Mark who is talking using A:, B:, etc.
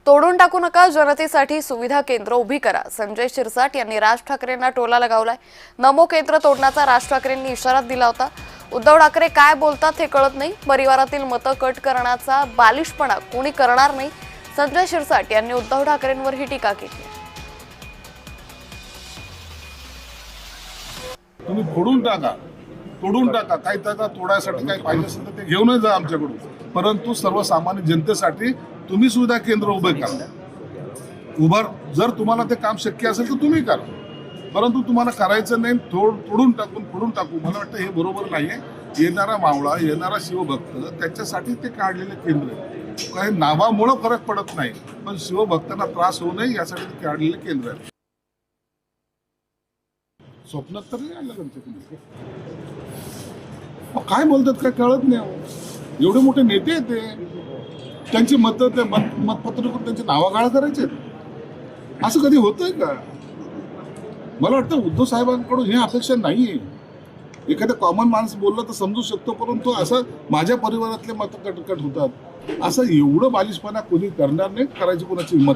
A: तोडून टाकू नका, जनतेसाठी सुविधा केंद्र उभी करा. संजय शिरसाट यांनी राज ठाकरेंना टोला लगावलाय. नमो केंद्र तोडण्याचा राज ठाकरेंनी इशारा दिला होता. उद्धव ठाकरे काय बोलतात हे कळत नाही. परिवारातील मतं कट करण्याचा बालिशपणा कोणी करणार नाही. संजय शिरसाट यांनी उद्धव ठाकरेंवर ही टीका केली.
B: तुम्ही फोडून टाका, तोडून टाका, काही त्याचा तोडायसाठी काही पाहिजे असेल तर ते घेऊनच जा आमच्याकडून. परंतु सर्वसामान्य जनतेसाठी तुम्ही सुविधा केंद्र उभे करा. जर तुम्हाला ते काम शक्य असेल तर तुम्ही करा, परंतु तुम्हाला करायचं नाही. फोडून टाकू मला वाटतं हे बरोबर नाहीये. येणारा मावळा, येणारा शिवभक्त त्याच्यासाठी ते काढलेले केंद्र आहे. काही नावामुळं फरक पडत नाही, पण शिवभक्तांना त्रास होऊ नये यासाठी ते काढलेले केंद्र आहे. स्वप्नात तर नाही आलं त्यांच्याकडे. काय बोलतात काय कळत नाही. एवढे मोठे नेते आहेत ते, त्यांची मतं ते मतपत्र करून त्यांचे नावागाळ करायचे. असं कधी होतंय का? मला वाटतं उद्धव साहेबांकडून ही अपेक्षा नाहीये. एखादा कॉमन माणूस बोलला तर समजू शकतो, परंतु असं माझ्या परिवारातले मतं कट होतात असं एवढं बालिशपणा कोणी करणार नाही. करायची कोणाची हिंमत